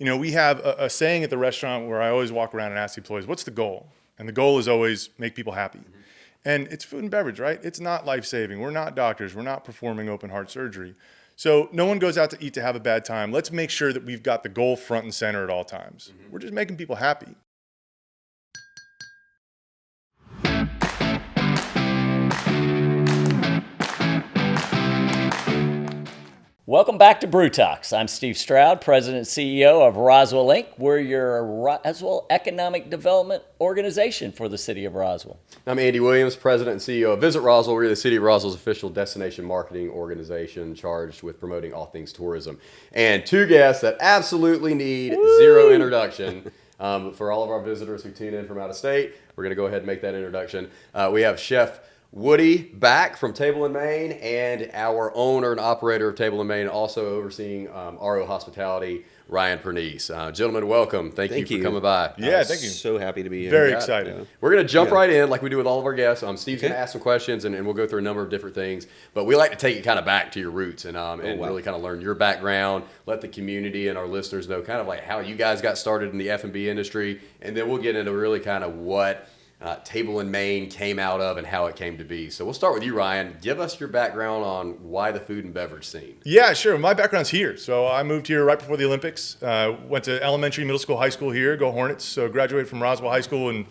We have a saying at the restaurant where I always walk around and ask the employees, what's the goal? And the goal is always make people happy. And it's food and beverage, right? It's not life-saving. We're not doctors. We're not performing open heart surgery. So no one goes out to eat to have a bad time. Let's make sure that we've got the goal front and center at all times. We're just making people happy. Welcome back to Brew Talks. I'm Steve Stroud, President and CEO of Roswell, Inc. We're your Roswell Economic Development Organization for the city of Roswell. I'm Andy Williams, President and CEO of Visit Roswell. We're the city of Roswell's official destination marketing organization charged with promoting all things tourism. And two guests that absolutely need zero introduction. For all of our visitors who tune in from out of state, we're going to go ahead and make that introduction. We have Chef Woody back from Table & Main, and our owner and operator of Table & Main, also overseeing RO Hospitality, Ryan Pernice. Gentlemen, welcome. Thank you for coming by. Yeah, thank you. So happy to be here. Very excited. We're going to jump right in like we do with all of our guests. Steve's going to ask some questions, and we'll go through a number of different things. But we like to take it kind of back to your roots and really kind of learn your background, let the community and our listeners know kind of like how you guys got started in the F&B industry, and then we'll get into really kind of what Table & Main came out of and how it came to be. So we'll start with you, Ryan. Give us your background on why the food and beverage scene. Yeah, sure. My background's here. So I moved here right before the Olympics. Went to elementary, middle school, high school here. Go Hornets. So graduated from Roswell High School in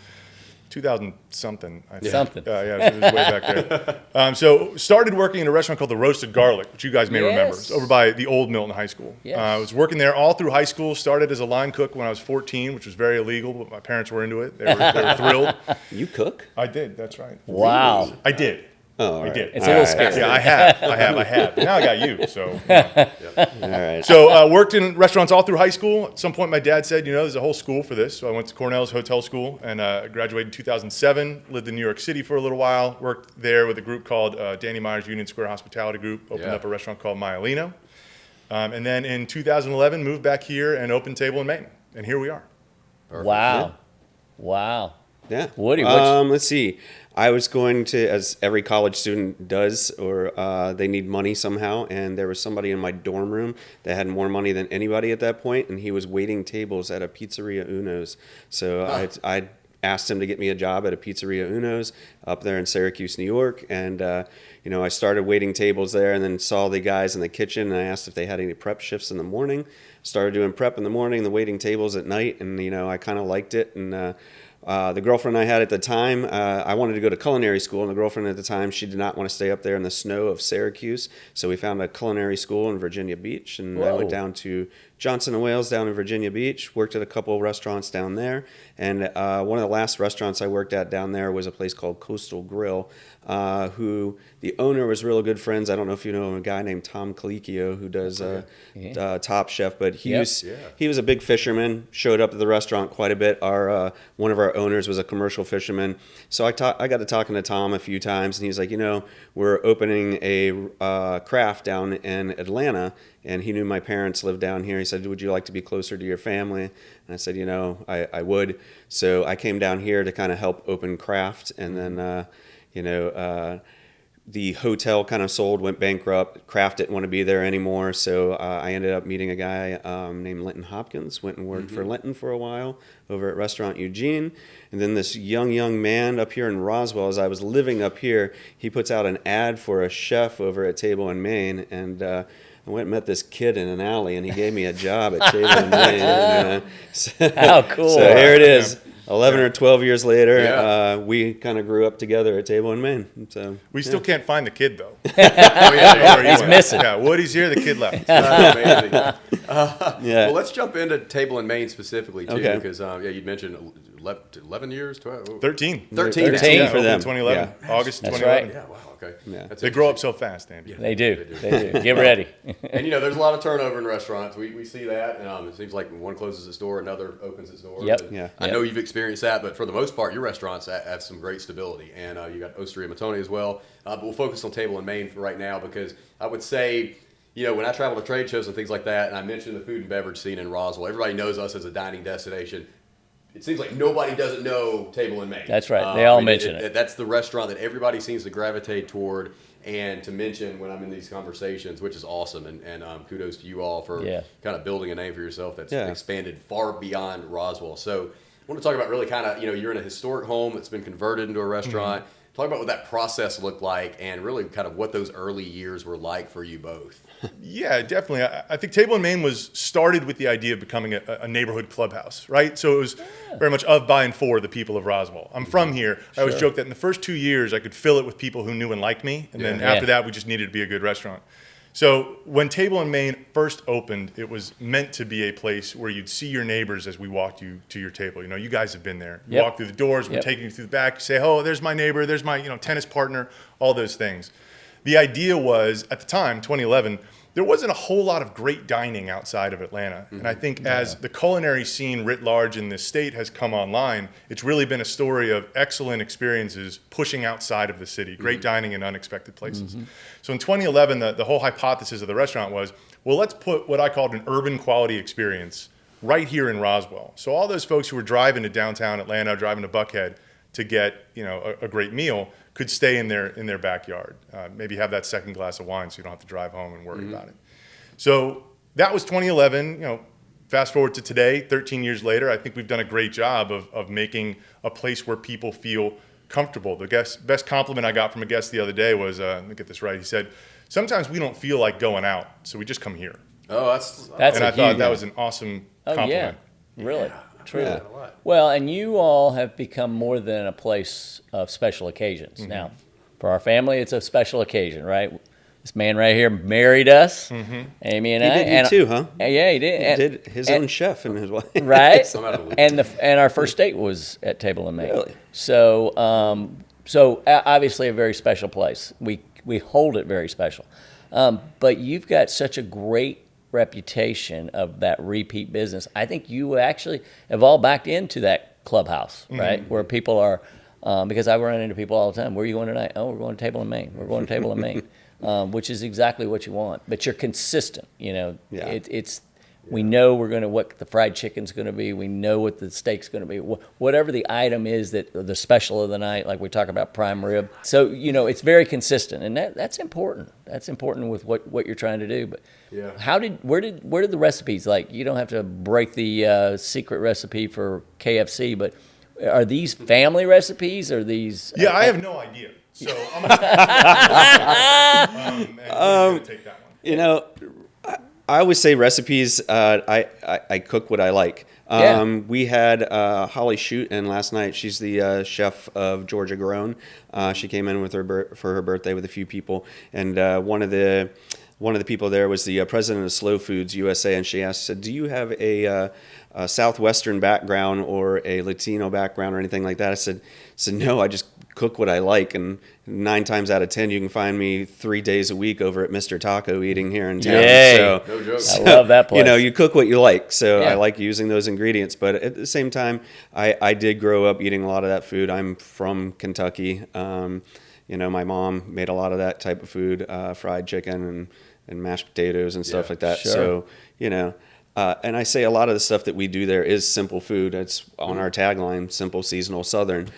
2000-something. I think. Something. Yeah, it was way back there. So started working in a restaurant called the Roasted Garlic, which you guys may remember. It's over by the old Milton High School. Yes. I was working there all through high school. Started as a line cook when I was 14, which was very illegal, but my parents were into it. They were thrilled. You cook? I did. That's right. Wow. I did. Oh, I did. It's a little scary. Yeah, I have. But now I got you, so. All right. So worked in restaurants all through high school. At some point, my dad said, there's a whole school for this. So I went to Cornell's hotel school and graduated in 2007. Lived in New York City for a little while. Worked there with a group called Danny Meyer's Union Square Hospitality Group. Opened up a restaurant called Myalino. And then in 2011, moved back here and opened Table & Main. And here we are. Perfect. Wow. Yeah. Woody, let's see. I was going to, as every college student does, or they need money somehow, and there was somebody in my dorm room that had more money than anybody at that point, and he was waiting tables at a Pizzeria Uno's. So I asked him to get me a job at a Pizzeria Uno's up there in Syracuse, New York, and I started waiting tables there, and then saw the guys in the kitchen, and I asked if they had any prep shifts in the morning. Started doing prep in the morning, the waiting tables at night, and I kind of liked it, and the girlfriend I had at the time, I wanted to go to culinary school, and the girlfriend at the time, she did not want to stay up there in the snow of Syracuse, so we found a culinary school in Virginia Beach, and I went down to Johnson & Wales down in Virginia Beach, worked at a couple of restaurants down there, and one of the last restaurants I worked at down there was a place called Coastal Grill, who the owner was real good friends. I don't know if you know a guy named Tom Colicchio who does Top Chef, but he was a big fisherman, showed up at the restaurant quite a bit. One of our owners was a commercial fisherman, so I got to talking to Tom a few times, and he was like, we're opening a Kraft down in Atlanta, and he knew my parents lived down here. He said, would you like to be closer to your family? And I said, I would. So I came down here to kind of help open Kraft, and then the hotel kind of sold, went bankrupt. Kraft didn't want to be there anymore, so I ended up meeting a guy named Linton Hopkins. Went and worked for Linton for a while over at Restaurant Eugene. And then this young man up here in Roswell, as I was living up here, he puts out an ad for a chef over at Table & Main, and I went and met this kid in an alley, and he gave me a job at Table & Main. How cool. So here it is. 11 or 12 years later, we kind of grew up together at Table & Main. So we still can't find the kid, though. He's missing. Yeah, Woody's here, the kid left. Amazing. Well, let's jump into Table & Main specifically, too, because you mentioned 11 years? 12? 13. 13 for them. 2011. Yeah. August That's 2011. right. Yeah, wow, okay. Yeah. That's They grow up so fast, Andy. They do. Get ready. And there's a lot of turnover in restaurants. We see that. It seems like one closes its door, another opens its door. Yep. And I know you've experienced that, but for the most part, your restaurants have some great stability. And you got Osteria Matone as well. But we'll focus on Table & Main for right now, because I would say, when I travel to trade shows and things like that, and I mentioned the food and beverage scene in Roswell, everybody knows us as a dining destination. It seems like nobody doesn't know Table & Main. That's right. They all mention it. That's the restaurant that everybody seems to gravitate toward. and to mention when I'm in these conversations, which is awesome, and kudos to you all for kind of building a name for yourself that's expanded far beyond Roswell. So I want to talk about really kind of, you're in a historic home that's been converted into a restaurant. Talk about what that process looked like and really kind of what those early years were like for you both. Yeah, definitely. I think Table and Main was started with the idea of becoming a neighborhood clubhouse, right? So it was very much of, by, and for the people of Roswell. I'm from here. I always joke that in the first 2 years, I could fill it with people who knew and liked me. And then after that, we just needed to be a good restaurant. So when Table and Main first opened, it was meant to be a place where you'd see your neighbors as we walked you to your table. You guys have been there. You walk through the doors, we're taking you through the back, you say, oh, there's my neighbor, there's my tennis partner, all those things. The idea was, at the time, 2011, there wasn't a whole lot of great dining outside of Atlanta. And I think as the culinary scene writ large in this state has come online, it's really been a story of excellent experiences pushing outside of the city, great dining in unexpected places. So in 2011, the whole hypothesis of the restaurant was, well, let's put what I called an urban quality experience right here in Roswell. So all those folks who were driving to downtown Atlanta, driving to Buckhead to get a great meal could stay in their backyard, maybe have that second glass of wine so you don't have to drive home and worry about it. So that was 2011. Fast forward to today, 13 years later, I think we've done a great job of making a place where people feel comfortable. The best compliment I got from a guest the other day was, let me get this right, he said, sometimes we don't feel like going out, so we just come here. Oh, that's and I thought that was an awesome compliment. Really. Truly. Yeah. Well, and you all have become more than a place of special occasions. Now, for our family, it's a special occasion, right? This man right here married us, Amy and I. He did too, huh? Yeah, he did. He did his own chef and his wife. Right? and our first date was at Table and Main. Really? So, obviously a very special place. We hold it very special. But you've got such a great reputation of that repeat business. I think you actually have all backed into that clubhouse, right? Where people are, because I run into people all the time. Where are you going tonight? Oh, we're going to Table and Main. We're going to Table and Main, which is exactly what you want. But you're consistent. It's we know what the fried chicken's going to be. We know what the steak's going to be. Whatever the item is that the special of the night, like we talk about prime rib. So it's very consistent, and that's important. That's important with what you're trying to do. But where did the recipes, like, you don't have to break the secret recipe for KFC, but are these family recipes? Or these? Yeah, I have no idea. So I'm going to take that one. I always say recipes. I cook what I like. We had Holly Shute in last night. She's the chef of Georgia Grown. She came in with for her birthday with a few people, and one of the people there was the president of Slow Foods USA, and she said, "Do you have a Southwestern background or a Latino background or anything like that?" I said, "No, I just cook what I like, and 9 times out of 10 you can find me 3 days a week over at Mr. Taco eating here in town." Yay. No joke. I love that place. You cook what you like, so I like using those ingredients. But at the same time, I did grow up eating a lot of that food. I'm from Kentucky. My mom made a lot of that type of food, fried chicken and mashed potatoes and stuff like that. Sure. So and I say a lot of the stuff that we do there is simple food. It's on our tagline, Simple Seasonal Southern.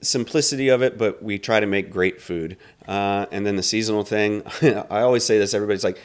Simplicity of it, but we try to make great food. And then the seasonal thing, I always say this, everybody's like,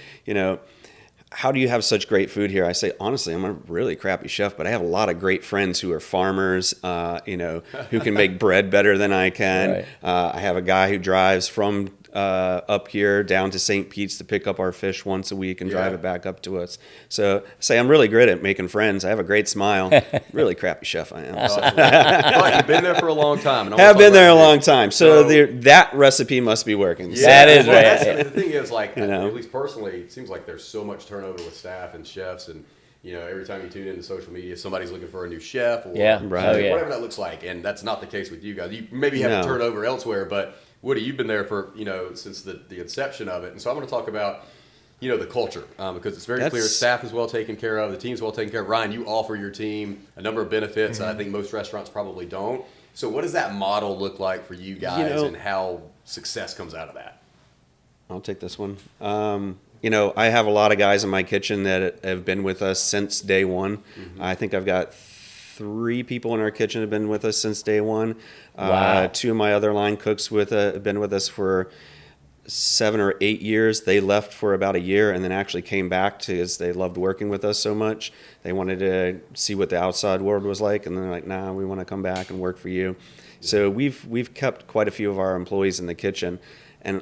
how do you have such great food here? I say, honestly, I'm a really crappy chef, but I have a lot of great friends who are farmers, who can make bread better than I can. Right. I have a guy who drives from up here down to St. Pete's to pick up our fish once a week and drive it back up to us. So say I'm really good at making friends. I have a great smile. Really crappy chef I am. But you've been there for a long time. And have been there a long time. So that recipe must be working. That is right. The thing is, like, at least personally, it seems like there's so much turnover with staff and chefs, and every time you tune into social media, somebody's looking for a new chef or whatever that looks like. And that's not the case with you guys. You maybe have a turnover elsewhere, but Woody, you've been there for, since the inception of it. And so I'm going to talk about, the culture, because it's very clear staff is well taken care of, the team's well taken care of. Ryan, you offer your team a number of benefits that I think most restaurants probably don't. So what does that model look like for you guys, and how success comes out of that? I'll take this one. I have a lot of guys in my kitchen that have been with us since day one. I think I've got 3 people in our kitchen have been with us since day one. Wow. 2 of my other line cooks have been with us for 7 or 8 years. They left for about a year and then actually came back because they loved working with us so much. They wanted to see what the outside world was like, and they're like, "Nah, we want to come back and work for you." So we've kept quite a few of our employees in the kitchen, and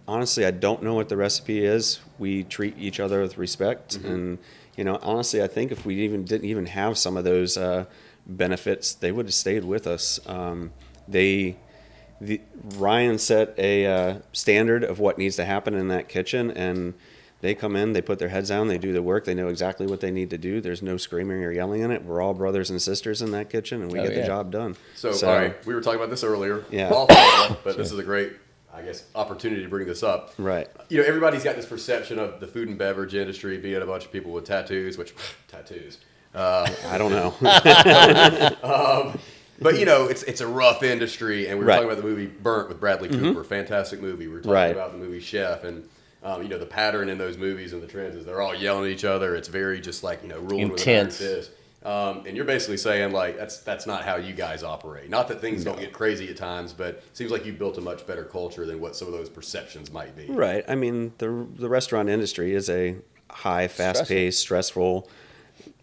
honestly, I don't know what the recipe is. We treat each other with respect, and honestly, I think if we didn't even have some of those benefits, they would have stayed with us. Ryan set a standard of what needs to happen in that kitchen, and they come in, they put their heads down, they do the work, they know exactly what they need to do. There's no screaming or yelling in it. We're all brothers and sisters in that kitchen, and we get the job done. So, all right, we were talking about this earlier. Yeah. But this is a great, I guess, opportunity to bring this up. Right. Everybody's got this perception of the food and beverage industry being a bunch of people with tattoos, which, tattoos. I don't know. But it's a rough industry, and we were Right. talking about the movie Burnt with Bradley Cooper, fantastic movie. We were talking Right. about the movie Chef, and the pattern in those movies and the trends is they're all yelling at each other. It's very just like ruling with an iron Intense. fist. And you're basically saying like that's not how you guys operate. Not that things don't get crazy at times, but it seems like you've built a much better culture than what some of those perceptions might be. Right. I mean, the restaurant industry is a high, fast-paced, stressful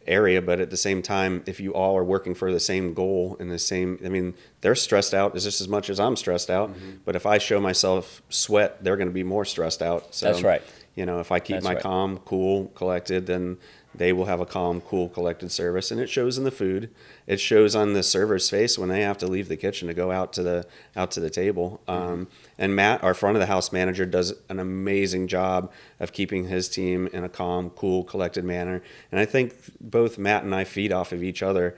area, but at the same time, if you all are working for the same goal and they're stressed out just as much as I'm stressed out. But if I show myself sweat, they're going to be more stressed out. So, That's right. If I keep That's my right. calm, cool, collected, then they will have a calm, cool, collected service, and it shows in the food. It shows on the server's face when they have to leave the kitchen to go out to the table. And Matt, our front of the house manager, does an amazing job of keeping his team in a calm, cool, collected manner. And I think both Matt and I feed off of each other.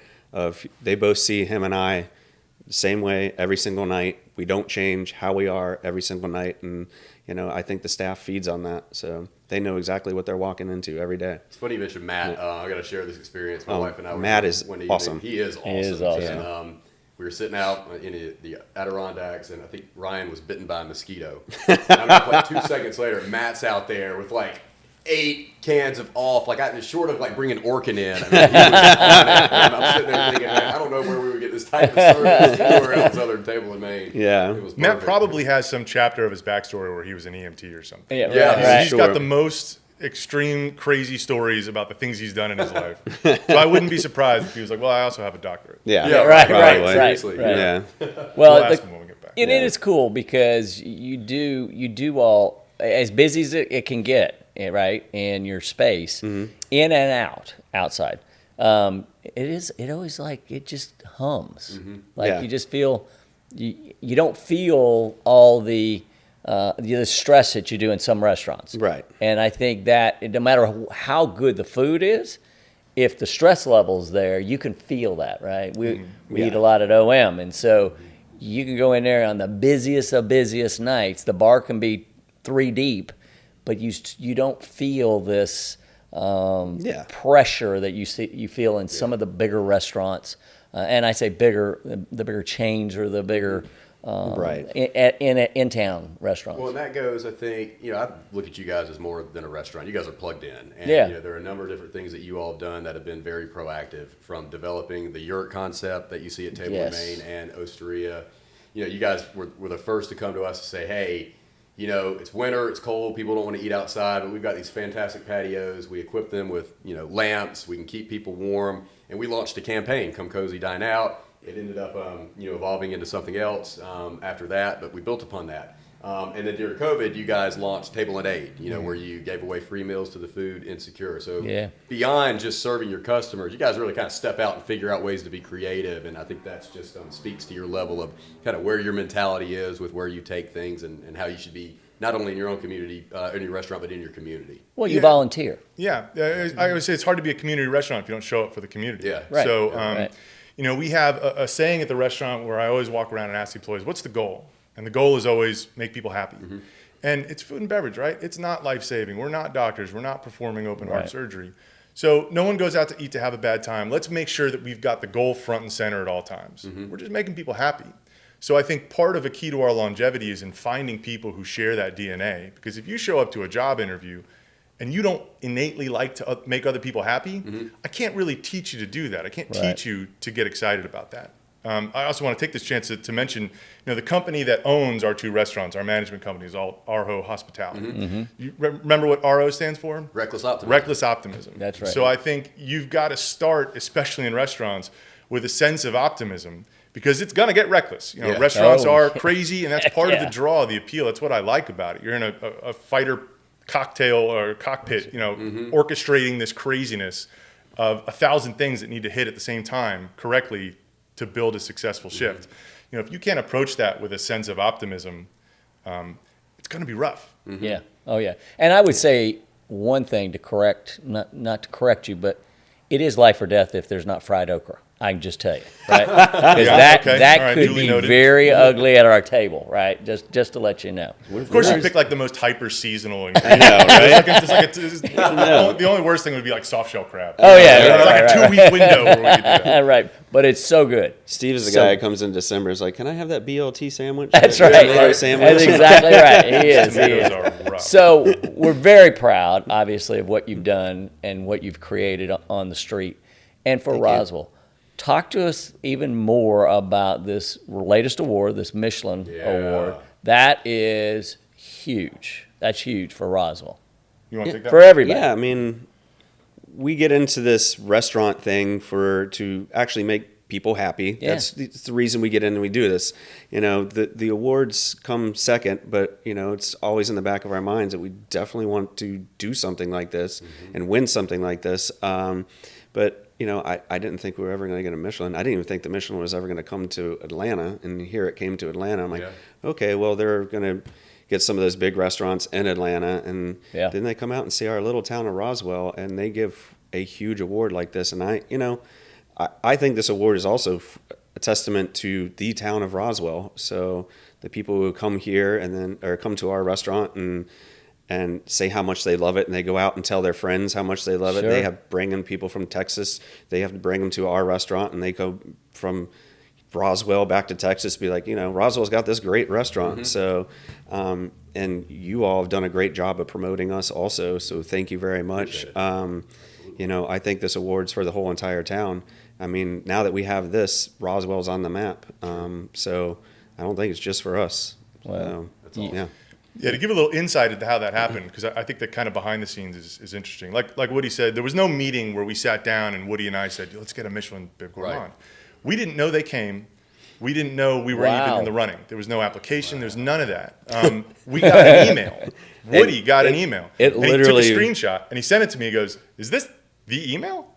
They both see him and I the same way every single night. We don't change how we are every single night, and I think the staff feeds on that, so they know exactly what they're walking into every day. It's funny you mentioned Matt. I got to share this experience. My wife and I were Matt is one evening. awesome. He is awesome. He is awesome. And, we were sitting out in the Adirondacks, and I think Ryan was bitten by a mosquito. And like 2 seconds later, Matt's out there with like 8 cans of off, like short of like bringing Orkin in. I mean, he was on it. And I'm sitting there thinking, man, I don't know where we would get this type of service anywhere else other than Table in Maine. Yeah. It was Matt perfect. probably has some chapter of his backstory where he was an EMT or something. Yeah, Yeah, right. He's got the most extreme, crazy stories about the things he's done in his life. So I wouldn't be surprised if he was like, "Well, I also have a doctorate." Yeah. Yeah, Right, probably. right. Seriously. Yeah. We'll Well, ask him when we get back. it is cool because you do all as busy as it can get, right, in your space, in and out, outside. It always it just hums. Like Yeah. you just feel you don't feel all the stress that you do in some restaurants. Right. And I think that no matter how good the food is, if the stress level's there, you can feel that, right? We eat a lot at OM, and so you can go in there on the busiest of busiest nights. The bar can be 3 deep, but you don't feel this pressure that you feel in some of the bigger restaurants. And I say bigger, the bigger chains or the bigger Right. in town restaurants. Well, and that goes, I think, I look at you guys as more than a restaurant. You guys are plugged in. And, Yeah. there are a number of different things that you all have done that have been very proactive, from developing the yurt concept that you see at Table in Yes. Maine and Osteria. You guys were the first to come to us to say, hey, it's winter, it's cold, people don't want to eat outside, but we've got these fantastic patios. We equip them with, lamps. We can keep people warm. And we launched a campaign, Come Cozy, Dine Out. It ended up, evolving into something else after that, but we built upon that. And then during COVID, you guys launched Table and Aid, where you gave away free meals to the food insecure. So beyond just serving your customers, you guys really kind of step out and figure out ways to be creative. And I think that's just speaks to your level of kind of where your mentality is with where you take things and how you should be, not only in your own community, in your restaurant, but in your community. Well, you volunteer. Yeah, I would say it's hard to be a community restaurant if you don't show up for the community. Yeah. Right. So, Right. we have a saying at the restaurant where I always walk around and ask the employees, "What's the goal?" And the goal is always make people happy. And it's food and beverage, right? It's not life-saving. We're not doctors. We're not performing open heart surgery. So no one goes out to eat to have a bad time. Let's make sure that we've got the goal front and center at all times. We're just making people happy. So I think part of a key to our longevity is in finding people who share that DNA. Because if you show up to a job interview and you don't innately like to make other people happy, I can't really teach you to do that. I can't teach you to get excited about that. I also want to take this chance to mention, the company that owns our 2 restaurants, our management company, is all RO Hospitality. You remember what RO stands for? Reckless optimism. Reckless optimism. That's right. So I think you've got to start, especially in restaurants, with a sense of optimism, because it's going to get reckless. Restaurants are crazy, and that's part of the draw, the appeal. That's what I like about it. You're in a fighter cocktail or cockpit, orchestrating this craziness of 1,000 things that need to hit at the same time correctly to build a successful shift. If you can't approach that with a sense of optimism, it's going to be rough. Yeah. Oh, yeah. And I would say one thing to correct, not to correct you, but it is life or death if there's not fried okra. I can just tell you, right? Because that right, could duly be noted. very ugly at our table, right? Just to let you know. Of course, you pick like the most hyper seasonal ingredient. Right? The only worst thing would be like soft shell crab. Oh, yeah. There's like a 2-week window where we could do that. Right. But it's so good. Steve is the guy that comes in December. Is like, can I have that BLT sandwich? That's right. That sandwich? That's exactly right. He is. Tomatoes are rough. So we're very proud, obviously, of what you've done and what you've created on the street. And for Roswell, talk to us even more about this latest award, this Michelin award. That is huge. That's huge for Roswell. You want to take that? For everybody. Yeah, I mean, we get into this restaurant thing to actually make people happy. Yeah. That's the reason we get in and we do this. The awards come second, but it's always in the back of our minds that we definitely want to do something like this and win something like this. But I didn't think we were ever going to get a Michelin. I didn't even think the Michelin was ever going to come to Atlanta, and here it came to Atlanta. I'm like, okay, well, they're going to get some of those big restaurants in Atlanta, and then they come out and see our little town of Roswell, and they give a huge award like this. And I think this award is also a testament to the town of Roswell. So the people who come here or come to our restaurant and say how much they love it, and they go out and tell their friends how much they love it. They have bringing people from Texas. They have to bring them to our restaurant, and they go from Roswell back to Texas, be like, Roswell's got this great restaurant. So, and you all have done a great job of promoting us also. So thank you very much. I think this award's for the whole entire town. I mean, now that we have this, Roswell's on the map. So I don't think it's just for us. Wow. That's awesome. Yeah. Yeah, to give a little insight into how that happened, because I think that kind of behind the scenes is interesting. Like Woody said, there was no meeting where we sat down and Woody and I said, let's get a Michelin Bib Gourmand. Right. We didn't know they came. We didn't know we were even in the running. There was no application. There was none of that. We got an email. Woody got an email. It and literally he took a screenshot, and he sent it to me. He goes, is this the email?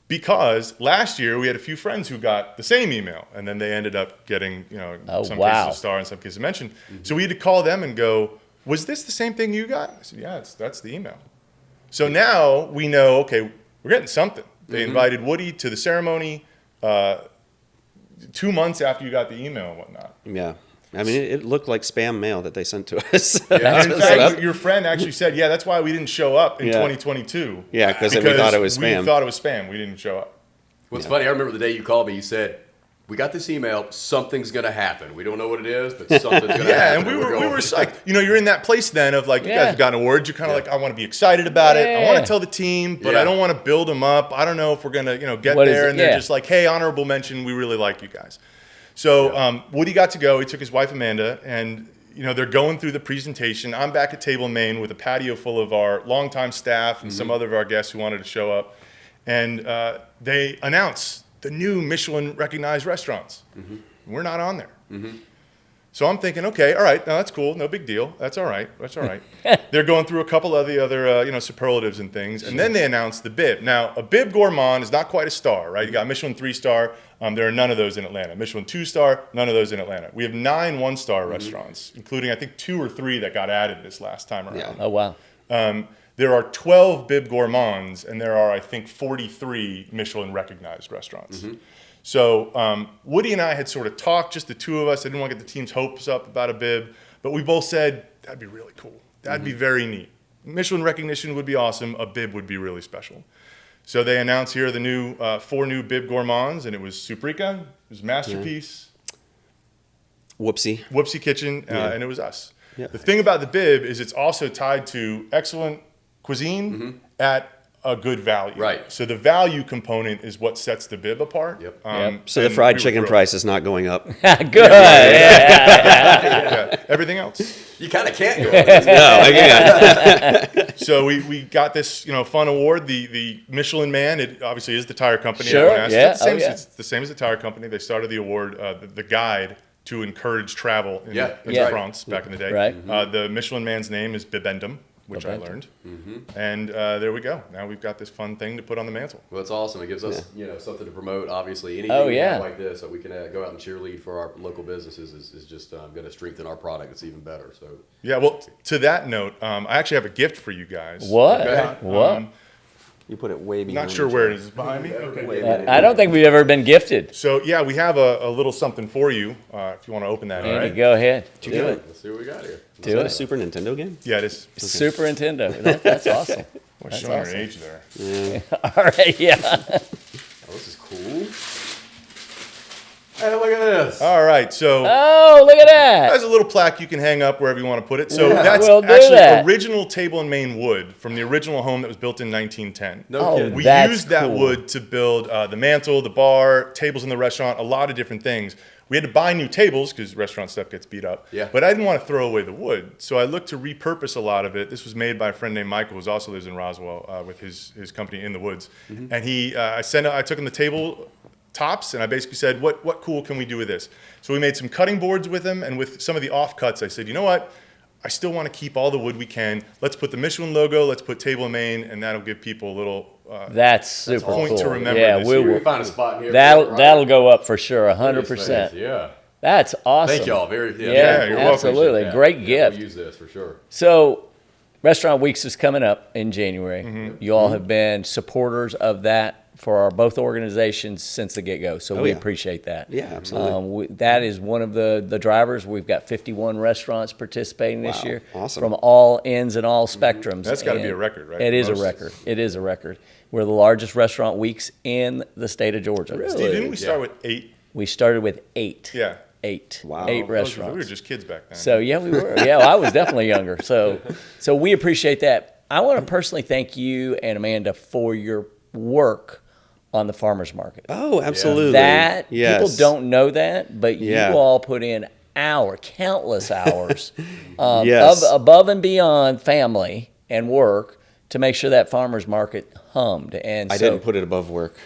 Because last year we had a few friends who got the same email, and then they ended up getting, in some cases a star, in some cases a mention. So we had to call them and go, was this the same thing you got? I said, yeah, that's the email. So now we know, okay, we're getting something. They invited Woody to the ceremony 2 months after you got the email and whatnot. Yeah. I mean, it looked like spam mail that they sent to us. And in fact, your friend actually said, yeah, that's why we didn't show up in 2022. Yeah, because we thought it was spam. We thought it was spam. We didn't show up. What's funny, I remember the day you called me, you said, we got this email, something's going to happen. We don't know what it is, but something's going to Yeah, happen. and we were psyched. You're in that place then of like, you guys have gotten awards. You're kind of like, I want to be excited about it. I want to tell the team, but I don't want to build them up. I don't know if we're going to, get there. And they're just like, hey, honorable mention. We really like you guys. So Woody got to go. He took his wife, Amanda, and they're going through the presentation. I'm back at Table Main with a patio full of our longtime staff and some other of our guests who wanted to show up. And they announce the new Michelin-recognized restaurants. We're not on there. So I'm thinking, okay, all right, now that's cool, no big deal. That's all right. They're going through a couple of the other, superlatives and things, and then they announced the bib. Now, a bib gourmand is not quite a star, right? You got Michelin 3-star. There are none of those in Atlanta. Michelin 2-star, none of those in Atlanta. We have 9 1-star restaurants, including I think 2 or 3 that got added this last time around. Yeah. Oh, wow. There are 12 bib gourmands, and there are, I think, 43 Michelin-recognized restaurants. So Woody and I had sort of talked, just the two of us. I didn't want to get the team's hopes up about a bib, but we both said, that'd be really cool. That'd be very neat. Michelin recognition would be awesome. A bib would be really special. So they announced here the new 4 new bib gourmands, and it was Suprika, it was Masterpiece, Whoopsie Kitchen, and it was us. Yeah. The thing about the bib is it's also tied to excellent cuisine at a good value. Right. So the value component is what sets the bib apart. Yep. So the and fried we were chicken thrilled. price is not going up. Good. Yeah. Yeah. Everything else. You kind of can't go. Up. No, again. So we got this fun award, the Michelin Man. It obviously is the tire company. Sure, Everyone asks. yeah, It's the same, oh, yeah. it's the same as the tire company. They started the award, the guide to encourage travel in, Yeah, in yeah. France back in the day. Right. The Michelin Man's name is Bibendum, which I learned. And there we go. Now we've got this fun thing to put on the mantle. Well, it's awesome. It gives us, something to promote. Obviously, anything Oh, we yeah. have like this that we can go out and cheerlead for our local businesses is just going to strengthen our product. It's even better. So, Yeah, well, to that note, I actually have a gift for you guys. What? Okay. What? You put it way behind. Not sure where it is. Behind me? Okay. Way behind. I don't think we've ever been gifted. So, yeah, we have a little something for you if you want to open that. All Andy, right? go ahead. Do get it. let's see what we got here. Is Do that a it. Super Nintendo game? Yeah, it is. Super Nintendo. That's awesome. We're That's showing awesome. your age there. All right, yeah. Oh, this is cool. Hey, look at this. All right, so Oh, look at there's that. a little plaque you can hang up wherever you want to put it. So Yeah, that's we'll do actually that. original table and main wood from the original home that was built in 1910. No Oh, kidding. We That's used that cool. wood to build the mantle, the bar, tables in the restaurant, a lot of different things. We had to buy new tables because restaurant stuff gets beat up. Yeah. But I didn't want to throw away the wood, so I looked to repurpose a lot of it. This was made by a friend named Michael, who also lives in Roswell with his company In the Woods. Mm-hmm. And I took him the table tops, and I basically said, what cool can we do with this? So we made some cutting boards with him, and with some of the offcuts, I said, you know what? I still want to keep all the wood we can. Let's put the Michelin logo, let's put table and main, and that'll give people a little That's super point cool. to remember Yeah, this we year. We will. can find a spot in here. That'll go up for sure, Look at 100%. this. Yeah. That's awesome. Thank y'all. Yeah, you're welcome. absolutely. Yeah. Great Yeah, gift. We'll use this for sure. So, Restaurant Weeks is coming up in January. Mm-hmm. You all have been supporters of that for our both organizations since the get-go, so we yeah. appreciate that. Yeah, absolutely. That is one of the drivers. We've got 51 restaurants participating this Wow, year awesome. from all ends and all spectrums. That's gotta be And a record, right? It is a Most- record. It is a record. We're the largest restaurant weeks in the state of Georgia. Steve, didn't we start with 8? We started with 8. Yeah. 8. Wow. 8 We were restaurants. just kids back then. So yeah, we were. Yeah, I was definitely younger. So we appreciate that. I want to personally thank you and Amanda for your work on the farmers market. Oh, absolutely. That Yes. people don't know that, but Yeah. you all put in countless hours Yes. above and beyond family and work to make sure that farmers market hummed. And I so, didn't put it above work.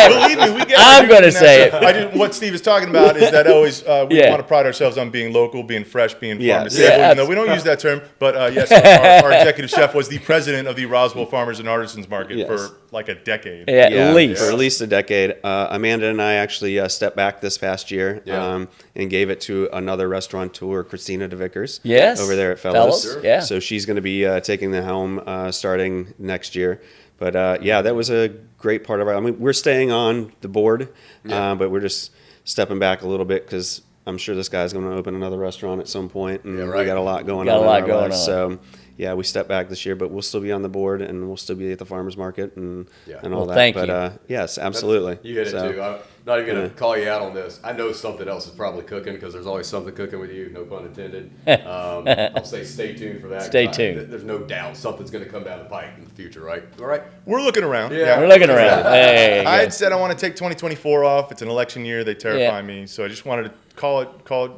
Believe me, we get. I'm gonna say it. What Steve is talking about is that always we Yeah. want to pride ourselves on being local, being fresh, being Yes. farm to table. Yeah, Even though we don't use that term, but yes, our executive chef was the president of the Roswell Farmers and Artisans Market Yes. for like a decade. Yeah, at least. For at least a decade. Amanda and I actually stepped back this past year Yeah. and gave it to another restaurateur, Christina DeVickers. Yes. Over there at Fellas, Fellas. Sure. yeah. So she's going to be taking the helm starting next year. But yeah, that was a great part of our. I mean, we're staying on the board, but we're just stepping back a little bit because I'm sure this guy's going to open another restaurant at some point, and Yeah, right. we got a lot going Got on. a lot in our going lives. on. So yeah, we stepped back this year, but we'll still be on the board and we'll still be at the farmers market and all Well, that. thank but you. Yes, absolutely. You hit it So, too. I'm not even going to call you out on this. I know something else is probably cooking because there's always something cooking with you, no pun intended. I'll say stay tuned for that. 'cause Stay tuned. There's no doubt something's going to come down the pipe in the future, right? All right. We're looking around. Yeah. We're looking around. There you go. I had said I want to take 2024 off. It's an election year. They terrify Yeah. me. So I just wanted to call it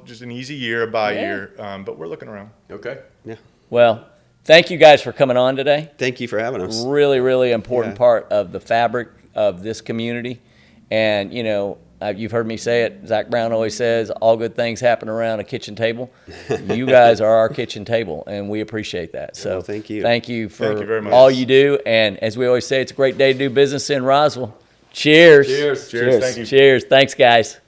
just an easy year, a bye year. But we're looking around. Okay. Yeah. Well, thank you guys for coming on today. Thank you for having us. Really, really important Yeah. part of the fabric of this community. And, you've heard me say it. Zach Brown always says, all good things happen around a kitchen table. You guys are our kitchen table, and we appreciate that. So Well, thank you. Thank you for Thank you very much. all you do. And as we always say, it's a great day to do business in Roswell. Cheers. Cheers. Cheers. Thank you. Cheers. Thanks, guys.